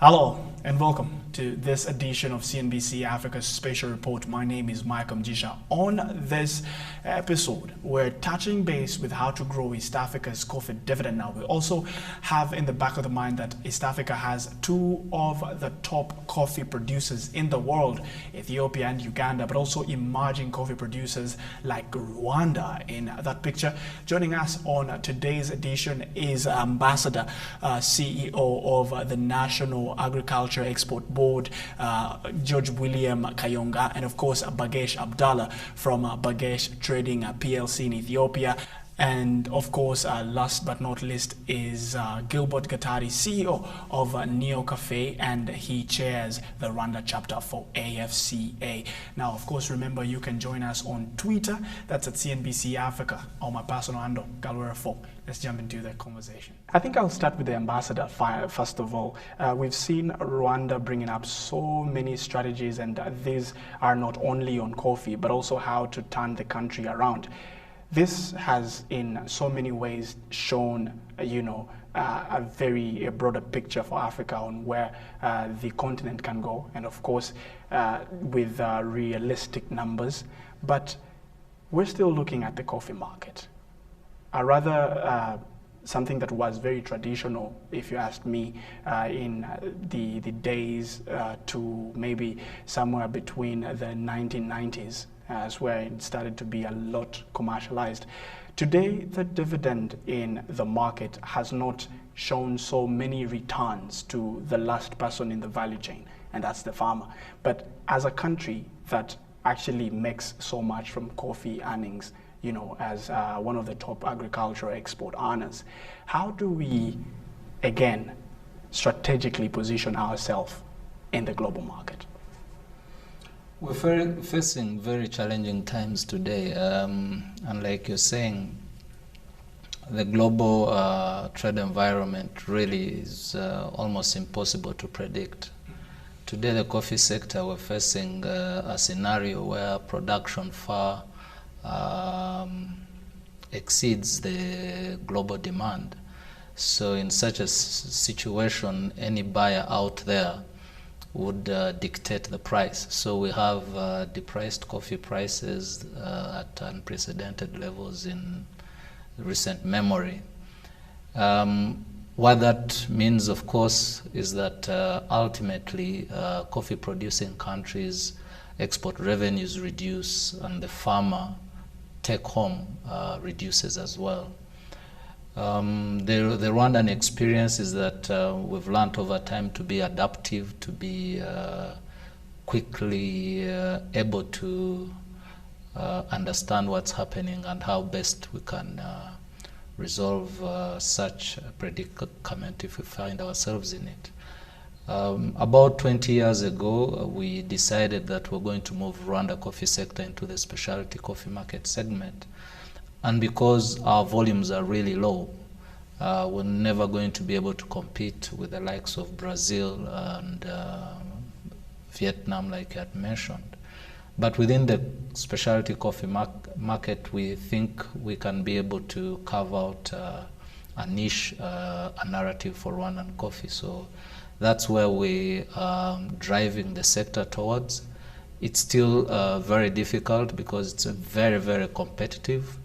Hello and welcome to this edition of CNBC Africa's Special Report. My name is Mike Mjisha. On this episode, we're touching base with how to grow East Africa's coffee dividend. Now, we also have in the back of the mind that East Africa has two of the top coffee producers in the world, Ethiopia and Uganda, but also emerging coffee producers like Rwanda in that picture. Joining us on today's edition is Ambassador, CEO of the National Agriculture Export Board, George William Kayonga, and of course Bagesh Abdallah from Bagesh Trading PLC in Ethiopia. And of course, last but not least is Gilbert Gatari, CEO of Neo Cafe, and he chairs the Rwanda chapter for AFCA. Now, of course, remember you can join us on Twitter. That's at CNBC Africa, or my personal handle, Galwera4. Let's jump into the conversation. I think I'll start with the ambassador first of all. We've seen Rwanda bringing up so many strategies, and these are not only on coffee, but also how to turn the country around. This has in so many ways shown, a very broader picture for Africa on where the continent can go, and of course with realistic numbers. But we're still looking at the coffee market. Rather something that was very traditional, if you asked me, in the days to maybe somewhere between the 1990s. As where it started to be a lot commercialized. Today, the dividend in the market has not shown so many returns to the last person in the value chain, and that's the farmer. But as a country that actually makes so much from coffee earnings, as one of the top agricultural export earners, how do we, again, strategically position ourselves in the global market? We're facing very challenging times today, and like you're saying, the global trade environment really is almost impossible to predict. Today, the coffee sector, we're facing a scenario where production far exceeds the global demand. So in such a situation, any buyer out there would dictate the price. So we have depressed coffee prices at unprecedented levels in recent memory. What that means, of course, is that ultimately coffee producing countries' export revenues reduce and the farmer take home reduces as well. The Rwandan experience is that we've learned over time to be adaptive, to be quickly able to understand what's happening and how best we can resolve such a predicament if we find ourselves in it. About 20 years ago, we decided that we're going to move Rwanda coffee sector into the specialty coffee market segment. And because our volumes are really low, we're never going to be able to compete with the likes of Brazil and Vietnam, like you had mentioned. But within the specialty coffee market, we think we can be able to carve out a niche, a narrative for Rwandan coffee. So that's where we are driving the sector towards. It's still very difficult because it's very, very competitive.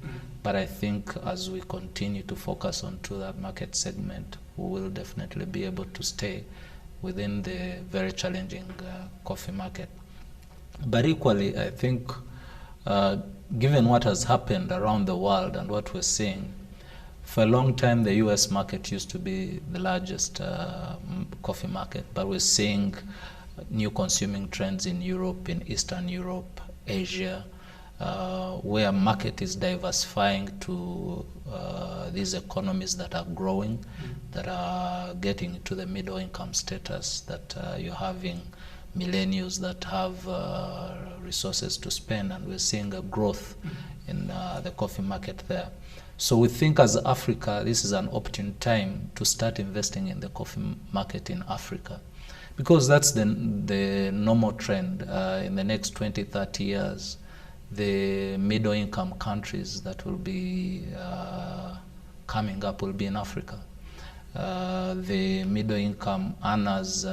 But I think as we continue to focus onto that market segment, we will definitely be able to stay within the very challenging coffee market. But equally, I think given what has happened around the world and what we're seeing, for a long time the US market used to be the largest coffee market, but we're seeing new consuming trends in Europe, in Eastern Europe, Asia, where market is diversifying to these economies that are growing, that are getting to the middle income status, that you're having millennials that have resources to spend, and we're seeing a growth in the coffee market there. So we think as Africa, this is an opportune time to start investing in the coffee market in Africa, because that's the normal trend. In the next 20, 30 years, the middle income countries that will be coming up will be in Africa. the middle income earners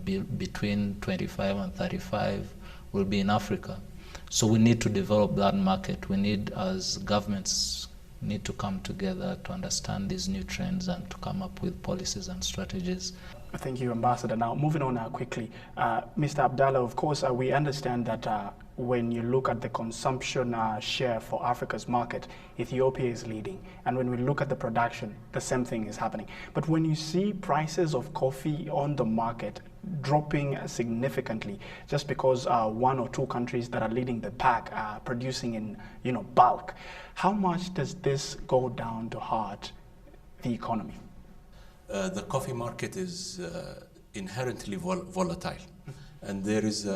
between 25 and 35 will be in Africa. So we need to develop that market. We need, as governments, need to come together to understand these new trends and to come up with policies and strategies. Thank you, Ambassador. Now, moving on quickly. Mr. Abdallah, of course, we understand that when you look at the consumption share for Africa's market, Ethiopia is leading. And when we look at the production, the same thing is happening. But when you see prices of coffee on the market dropping significantly, just because one or two countries that are leading the pack are producing in bulk, how much does this go down to hurt the economy? The coffee market is inherently volatile, and there is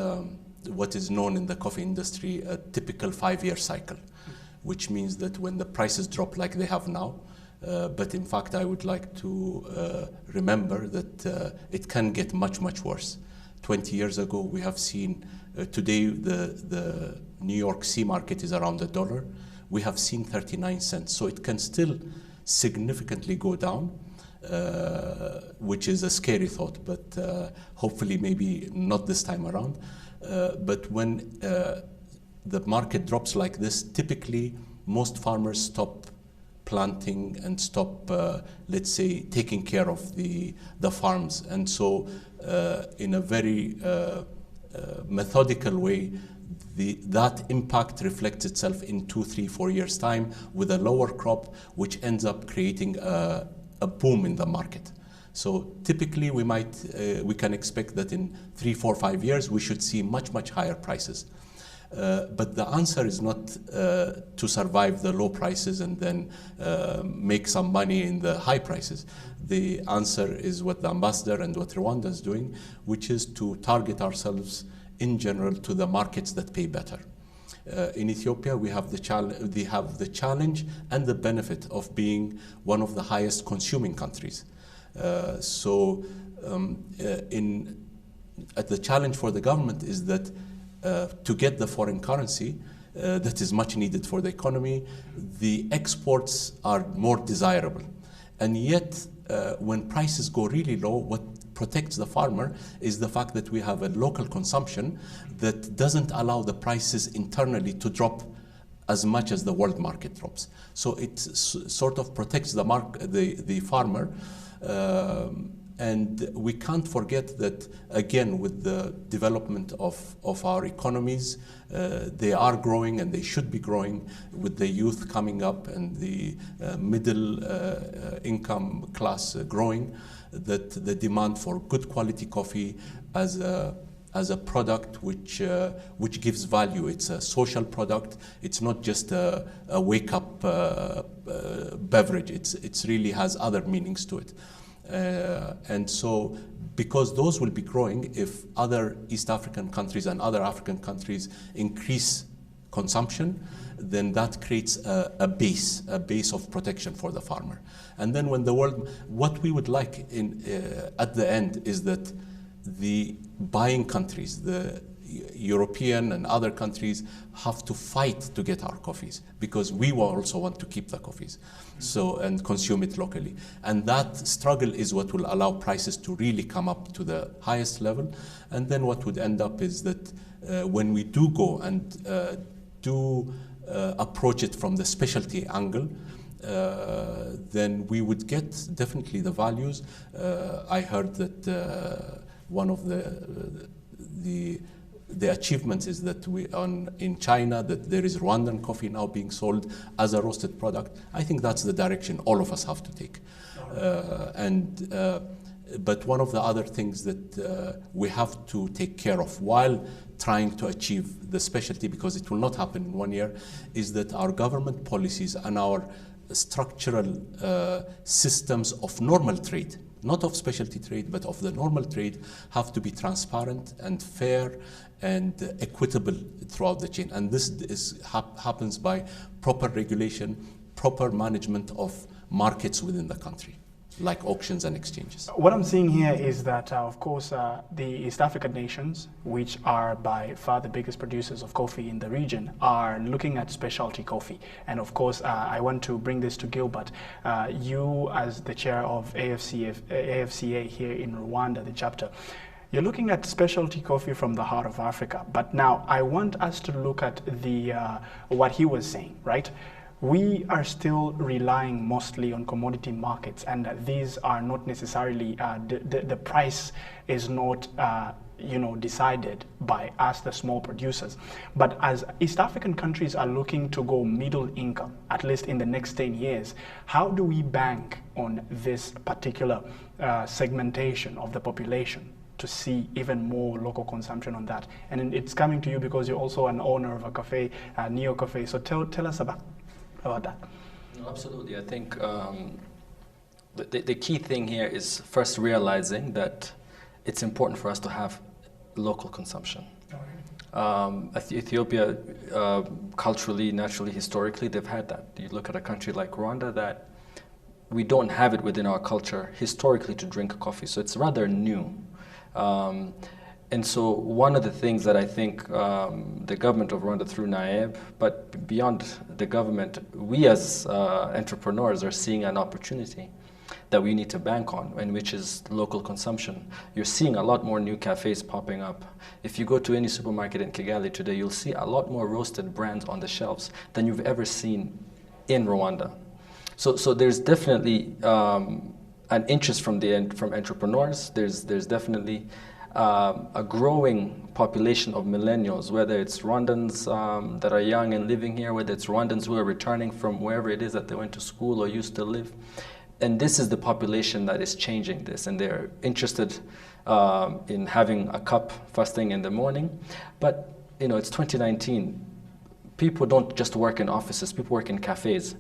what is known in the coffee industry a typical 5-year cycle, which means that when the prices drop like they have now, but in fact I would like to remember that it can get much worse. 20 years ago we have seen, today the New York C market is around $1. We have seen 39 cents, so it can still significantly go down. Which is a scary thought, but hopefully maybe not this time around. But when the market drops like this, typically most farmers stop planting and stop, let's say, taking care of the farms. And so in a very methodical way, that impact reflects itself in 2, 3, 4 years' time with a lower crop, which ends up creating a boom in the market. So typically we can expect that in 3, 4, 5 years we should see much higher prices. But the answer is not to survive the low prices and then make some money in the high prices. The answer is what the ambassador and what Rwanda is doing, which is to target ourselves in general to the markets that pay better. In Ethiopia, we have the challenge and the benefit of being one of the highest consuming countries. The challenge for the government is that to get the foreign currency that is much needed for the economy, the exports are more desirable. And yet, when prices go really low, what protects the farmer is the fact that we have a local consumption that doesn't allow the prices internally to drop as much as the world market drops. So it sort of protects the farmer. And we can't forget that, again, with the development of our economies, they are growing and they should be growing with the youth coming up and the middle income class growing, that the demand for good quality coffee as a product which gives value. It's a social product. It's not just a wake-up beverage. It really has other meanings to it. And so because those will be growing, if other East African countries and other African countries increase consumption, then that creates a base of protection for the farmer. And then when the world, what we would like at the end is that the buying countries, the European and other countries, have to fight to get our coffees, because we will also want to keep the coffees and consume it locally. And that struggle is what will allow prices to really come up to the highest level. And then what would end up is that when we do go and approach it from the specialty angle, then we would get definitely the values. I heard that one of the achievements is that in China that there is Rwandan coffee now being sold as a roasted product. I think that's the direction all of us have to take. But one of the other things that we have to take care of while trying to achieve the specialty, because it will not happen in 1 year, is that our government policies and our structural systems of normal trade, not of specialty trade, but of the normal trade, have to be transparent and fair and equitable throughout the chain. And this happens by proper regulation, proper management of markets within the country. like auctions and exchanges. What I'm seeing here is that, of course, the East African nations, which are by far the biggest producers of coffee in the region, are looking at specialty coffee. And of course, I want to bring this to Gilbert. You, as the chair of AFCA here in Rwanda, the chapter, you're looking at specialty coffee from the heart of Africa. But now I want us to look at the what he was saying, right? We are still relying mostly on commodity markets, and these are not necessarily, the price is not decided by us, the small producers. But as East African countries are looking to go middle income, at least in the next 10 years, how do we bank on this particular segmentation of the population to see even more local consumption on that? And it's coming to you because you're also an owner of a cafe, Neo Cafe. So tell us about that. No, absolutely. I think the key thing here is first realizing that it's important for us to have local consumption. Ethiopia, culturally, naturally, historically, they've had that. You look at a country like Rwanda, that we don't have it within our culture historically to drink coffee, so it's rather new. And so one of the things that I think the government of Rwanda through NAEB, but beyond the government, we as entrepreneurs are seeing an opportunity that we need to bank on, and which is local consumption. You're seeing a lot more new cafes popping up. If you go to any supermarket in Kigali today, you'll see a lot more roasted brands on the shelves than you've ever seen in Rwanda. So there's definitely an interest from entrepreneurs. There's definitely a growing population of millennials, whether it's Rwandans that are young and living here, whether it's Rwandans who are returning from wherever it is that they went to school or used to live. And this is the population that is changing this, and they're interested in having a cup first thing in the morning. But it's 2019. People don't just work in offices, people work in cafes.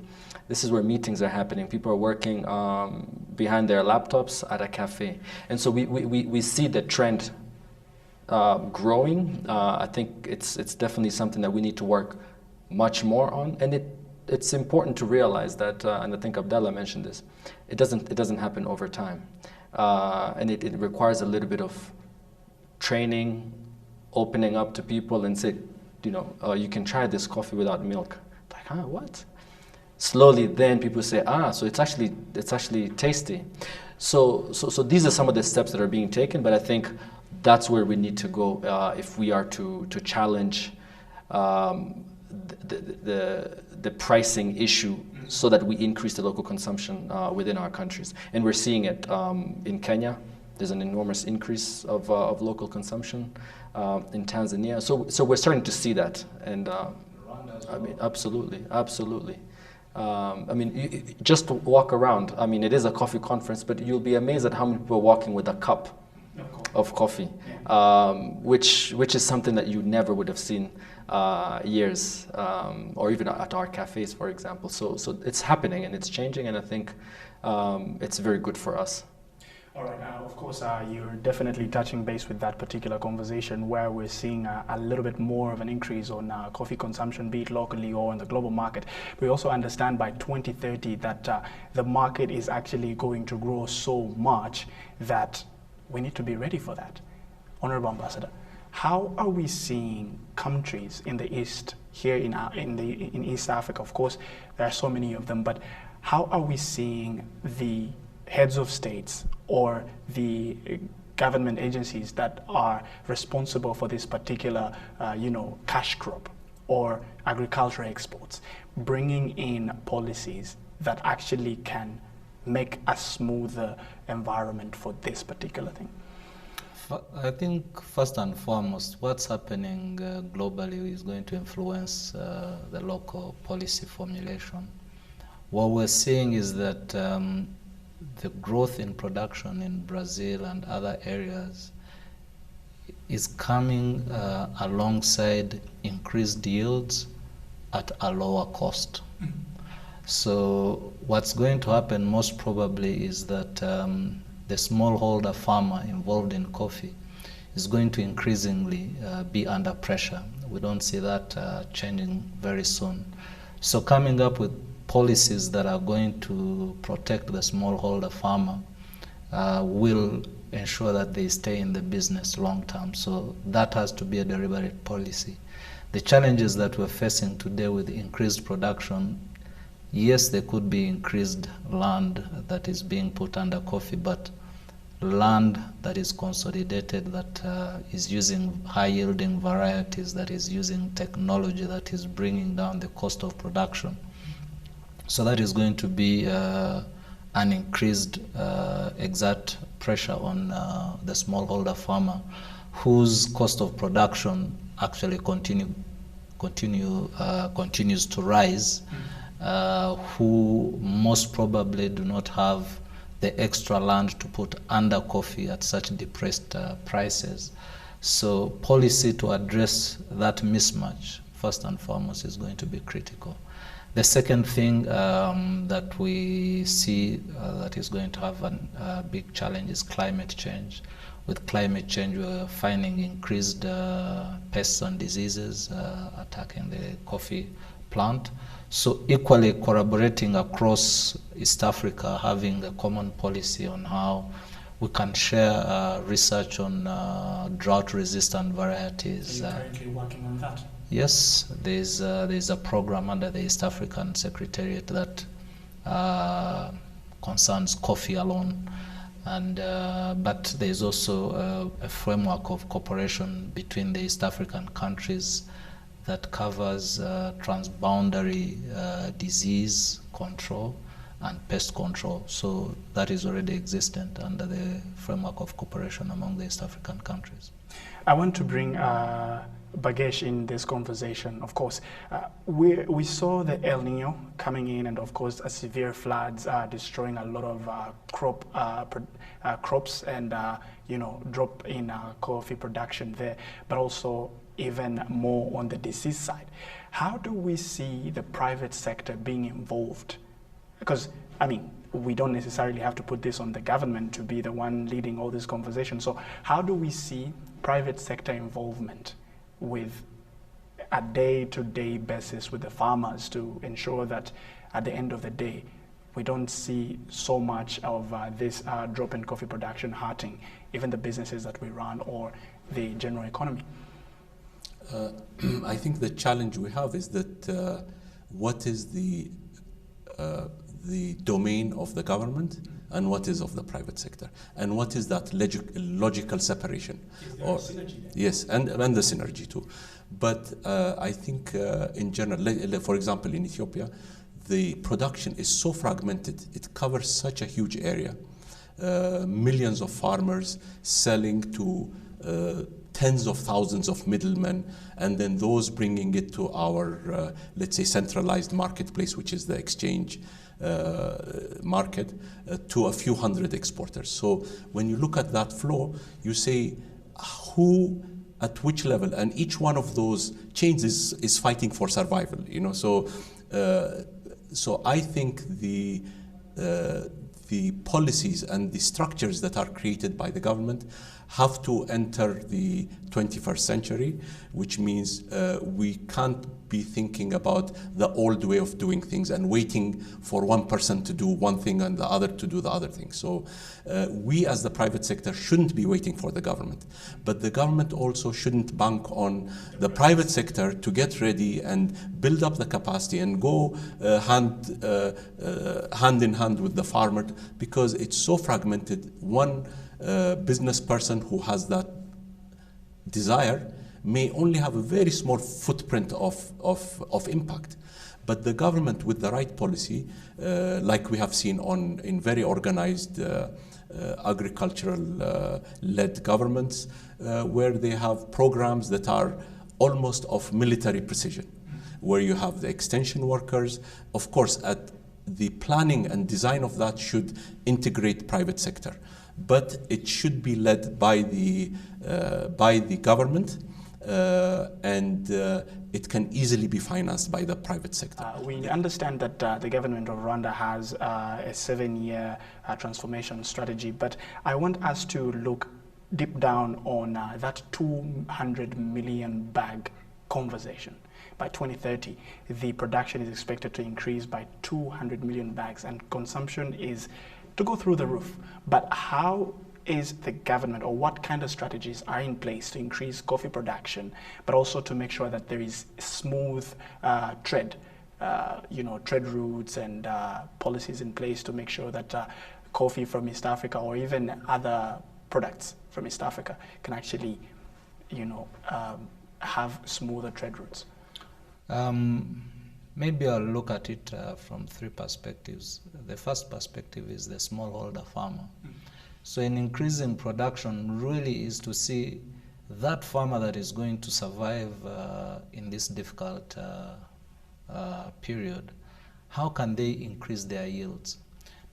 This is where meetings are happening. People are working behind their laptops at a cafe. And so we see the trend growing. I think it's definitely something that we need to work much more on. And it's important to realize that, and I think Abdallah mentioned this, it doesn't happen over time. And it requires a little bit of training, opening up to people and say, you can try this coffee without milk. Like, huh, what? Slowly, then people say, so it's actually tasty. So these are some of the steps that are being taken, but I think that's where we need to go if we are to challenge the pricing issue, so that we increase the local consumption within our countries. And we're seeing it in Kenya. There's an enormous increase of local consumption in Tanzania. So we're starting to see that, and I mean, absolutely. You just walk around. I mean, it is a coffee conference, but you'll be amazed at how many people are walking with a cup of coffee, which is something that you never would have seen years, or even at our cafes, for example. So it's happening and it's changing, and I think it's very good for us. All right, of course, you're definitely touching base with that particular conversation where we're seeing a little bit more of an increase on coffee consumption, be it locally or in the global market. We also understand by 2030 that the market is actually going to grow so much that we need to be ready for that. Honorable Ambassador, how are we seeing countries in the East, here in East Africa? Of course, there are so many of them, but how are we seeing the heads of states or the government agencies that are responsible for this particular, cash crop or agricultural exports, bringing in policies that actually can make a smoother environment for this particular thing? I think first and foremost, what's happening globally is going to influence the local policy formulation. What we're seeing is that the growth in production in Brazil and other areas is coming alongside increased yields at a lower cost. So what's going to happen most probably is that the smallholder farmer involved in coffee is going to increasingly be under pressure. We don't see that changing very soon. So coming up with policies that are going to protect the smallholder farmer will ensure that they stay in the business long term. So that has to be a deliberate policy. The challenges that we're facing today with increased production, yes, there could be increased land that is being put under coffee, but land that is consolidated, that is using high-yielding varieties, that is using technology, that is bringing down the cost of production. So that is going to be an increased exert pressure on the smallholder farmer, whose cost of production actually continues to rise, who most probably do not have the extra land to put under coffee at such depressed prices. So policy to address that mismatch, first and foremost, is going to be critical. The second thing that we see that is going to have a big challenge is climate change. With climate change, we're finding increased pests and diseases attacking the coffee plant. So equally corroborating across East Africa, having a common policy on how we can share research on drought-resistant varieties. Are you currently working on that? Yes, there's a program under the East African Secretariat that concerns coffee alone, and but there's also a framework of cooperation between the East African countries that covers transboundary disease control and pest control. So that is already existent under the framework of cooperation among the East African countries. I want to bring Bagesh in this conversation. Of course, we saw the El Nino coming in, and of course severe floods destroying a lot of crops and drop in coffee production there, but also even more on the disease side. How do we see the private sector being involved? Because, I mean, we don't necessarily have to put this on the government to be the one leading all this conversation. So how do we see private sector involvement with a day-to-day basis with the farmers to ensure that at the end of the day, we don't see so much of this drop in coffee production hurting even the businesses that we run or the general economy? I think the challenge we have is that what is the domain of the government and what is of the private sector, and what is that logical separation? Is there a synergy there? Yes, and the synergy too. But I think in general, for example, in Ethiopia, the production is so fragmented. It covers such a huge area. Millions of farmers selling to tens of thousands of middlemen, and then those bringing it to our, let's say, centralized marketplace, which is the exchange market, to a few hundred exporters. So when you look at that flow, you say who at which level, and each one of those chains is fighting for survival. So I think the policies and the structures that are created by the government have to enter the 21st century, which means we can't be thinking about the old way of doing things and waiting for one person to do one thing and the other to do the other thing. So we as the private sector shouldn't be waiting for the government, but the government also shouldn't bank on the private sector to get ready and build up the capacity and go hand in hand with the farmer, because it's so fragmented. One business person who has that desire may only have a very small footprint of impact. But the government, with the right policy, like we have seen in very organized agricultural led governments, where they have programs that are almost of military precision, where you have the extension workers. Of course, at the planning and design of that should integrate private sector, but it should be led by the government, and it can easily be financed by the private sector. We understand that the government of Rwanda has a 7-year transformation strategy, but I want us to look deep down on that 200 million bag conversation, by 2030, the production is expected to increase by 200 million bags, and consumption is to go through the roof. But how is the government, or what kind of strategies are in place to increase coffee production, but also to make sure that there is smooth trade, trade routes and policies in place to make sure that coffee from East Africa or even other products from East Africa can actually, have smoother trade routes? Maybe I'll look at it from three perspectives. The first perspective is the smallholder farmer. So in increasing production really is to see that farmer that is going to survive in this difficult period, how can they increase their yields?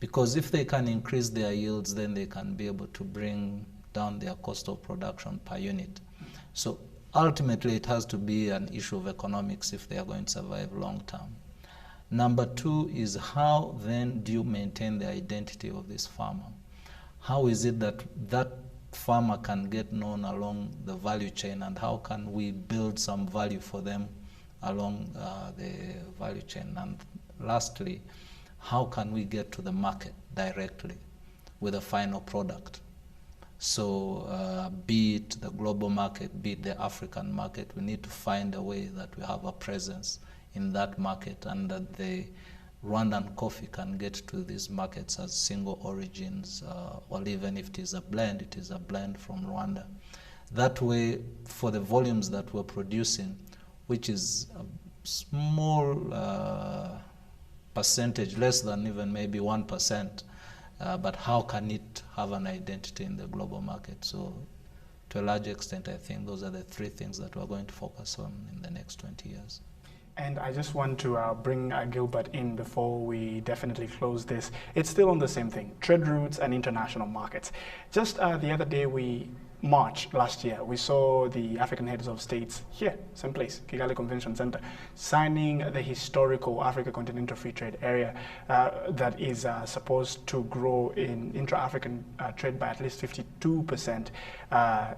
Because if they can increase their yields, then they can be able to bring down their cost of production per unit. So ultimately, it has to be an issue of economics if they are going to survive long term. Number two is how then do you maintain the identity of this farmer? How is it that that farmer can get known along the value chain, and how can we build some value for them along the value chain? And lastly, how can we get to the market directly with a final product? So be it the global market, be it the African market, we need to find a way that we have a presence in that market, and that the Rwandan coffee can get to these markets as single origins, or even if it is a blend from Rwanda. That way, for the volumes that we're producing, which is a small percentage, less than even maybe 1%, but how can it have an identity in the global market? So to a large extent, I think those are the three things that we're going to focus on in the next 20 years. And I just want to bring Gilbert in before we definitely close this. It's still on the same thing, trade routes and international markets. Just the other day, March last year, we saw the African heads of states here, same place, Kigali Convention Center, signing the historical Africa Continental Free Trade Area that is supposed to grow in intra-African trade by at least 52%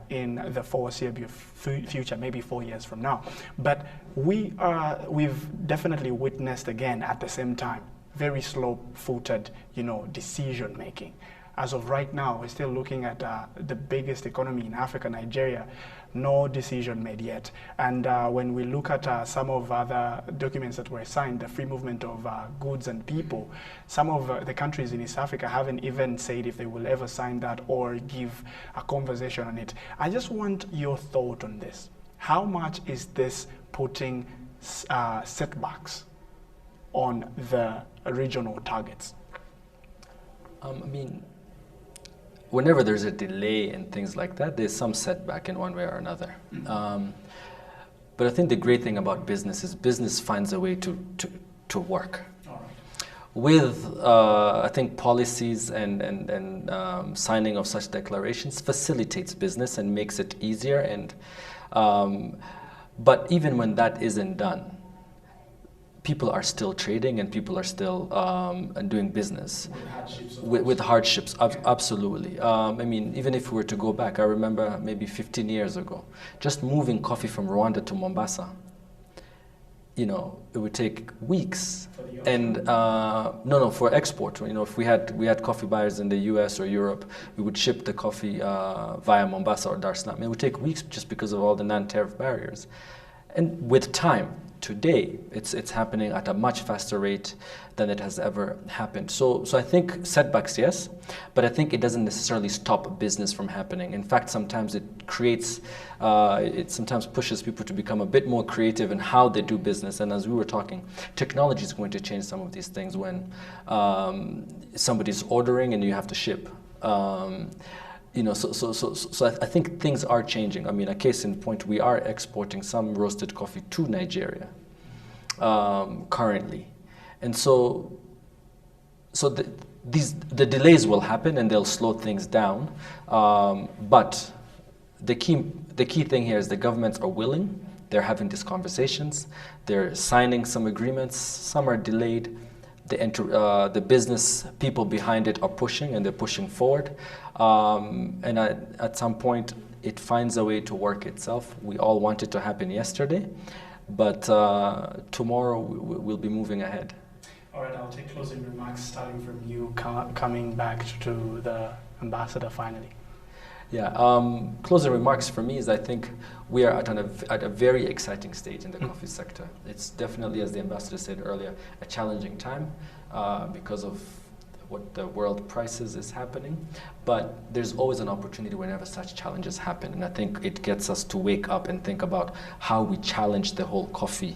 in the foreseeable future, maybe 4 years from now. But we've definitely witnessed again at the same time very slow-footed, decision making. As of right now, we're still looking at the biggest economy in Africa, Nigeria, no decision made yet. And when we look at some of other documents that were signed, the free movement of goods and people, some of the countries in East Africa haven't even said if they will ever sign that or give a conversation on it. I just want your thought on this. How much is this putting setbacks on the regional targets? Whenever there's a delay and things like that, there's some setback in one way or another. But I think the great thing about business is business finds a way to work. With, I think, policies and signing of such declarations facilitates business and makes it easier. And but even when that isn't done, people are still trading and people are still doing business with hardships. Absolutely. Even if we were to go back, I remember maybe 15 years ago, just moving coffee from Rwanda to Mombasa, it would take weeks. And for export. If we had coffee buyers in the U.S. or Europe, we would ship the coffee via Mombasa or Dar es Salaam. It would take weeks just because of all the non-tariff barriers. And with time, today, it's happening at a much faster rate than it has ever happened. So I think setbacks, yes, but I think it doesn't necessarily stop business from happening. In fact, sometimes it creates, it sometimes pushes people to become a bit more creative in how they do business. And as we were talking, technology is going to change some of these things when somebody's ordering and you have to ship. So I think things are changing. A case in point, we are exporting some roasted coffee to Nigeria currently. And so the delays will happen and they'll slow things down. But the key thing here is the governments are willing. They're having these conversations. They're signing some agreements. Some are delayed. The business people behind it are pushing, and they're pushing forward. And at some point, it finds a way to work itself. We all want it to happen yesterday, but tomorrow we'll be moving ahead. All right, I'll take closing remarks starting from you, coming back to the ambassador finally. Yeah, closing remarks for me is I think we are at a very exciting stage in the coffee sector. It's definitely, as the ambassador said earlier, a challenging time because of what the world prices is happening, but there's always an opportunity whenever such challenges happen, and I think it gets us to wake up and think about how we challenge the whole coffee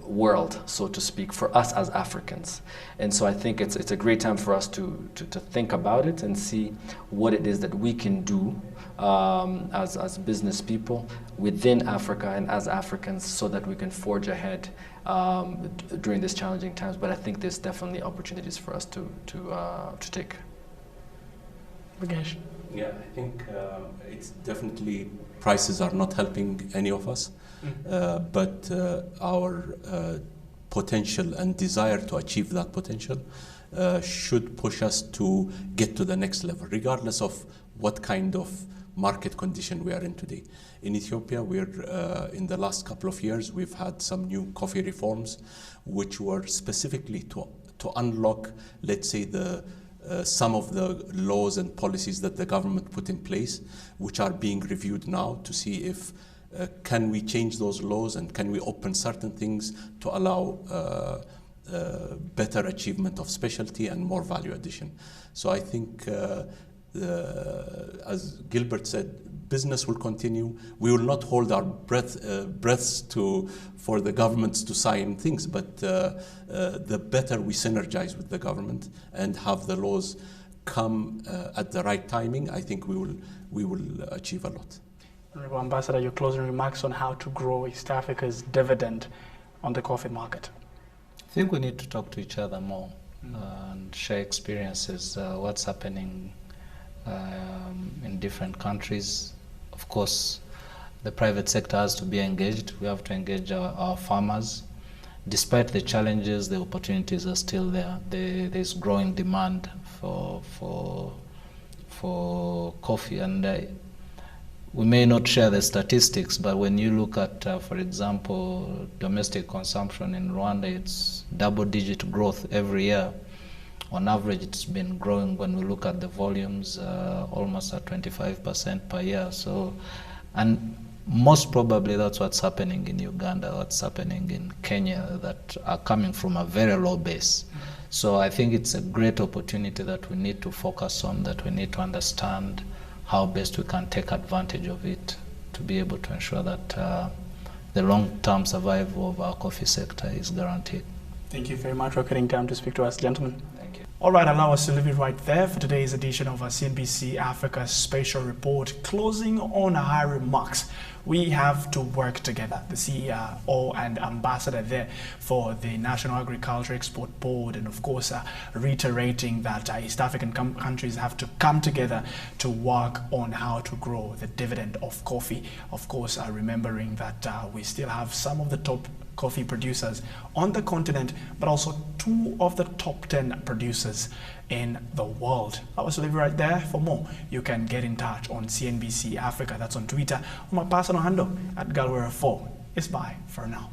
world, so to speak, for us as Africans. And so I think it's a great time for us to think about it and see what it is that we can do as business people within Africa and as Africans, so that we can forge ahead during these challenging times. But I think there's definitely opportunities for us to take. Bagesh. Yeah, I think it's definitely prices are not helping any of us, but our potential and desire to achieve that potential should push us to get to the next level, regardless of what kind of market condition we are in today. In Ethiopia, we're in the last couple of years, we've had some new coffee reforms, which were specifically to unlock, let's say, some of the laws and policies that the government put in place, which are being reviewed now to see if can we change those laws and can we open certain things to allow better achievement of specialty and more value addition. So I think, as Gilbert said, business will continue. We will not hold our breaths for the governments to sign things, but the better we synergize with the government and have the laws come at the right timing, I think we will achieve a lot. Honorable Ambassador, your closing remarks on how to grow East Africa's dividend on the coffee market. I think we need to talk to each other more and share experiences, what's happening in different countries. Of course, the private sector has to be engaged. We have to engage our farmers. Despite the challenges, the opportunities are still there. There's growing demand for coffee, and we may not share the statistics, but when you look at, for example, domestic consumption in Rwanda, it's double-digit growth every year. On average, it's been growing when we look at the volumes, almost at 25% per year. So, and most probably that's what's happening in Uganda, what's happening in Kenya, that are coming from a very low base. So I think it's a great opportunity that we need to focus on, that we need to understand how best we can take advantage of it to be able to ensure that the long-term survival of our coffee sector is guaranteed. Thank you very much for getting time to speak to us, gentlemen. Thank you. All right, allow us to leave it right there for today's edition of our CNBC Africa Special Report. Closing on high remarks, we have to work together, the CEO and ambassador there for the National Agriculture Export Board, and of course reiterating that East African countries have to come together to work on how to grow the dividend of coffee. Of course, remembering that we still have some of the top coffee producers on the continent, but also 2 of the top 10 producers in the world. I was leave right there. For more, you can get in touch on CNBC Africa. That's on Twitter, on my personal handle at Galwera4. It's bye for now.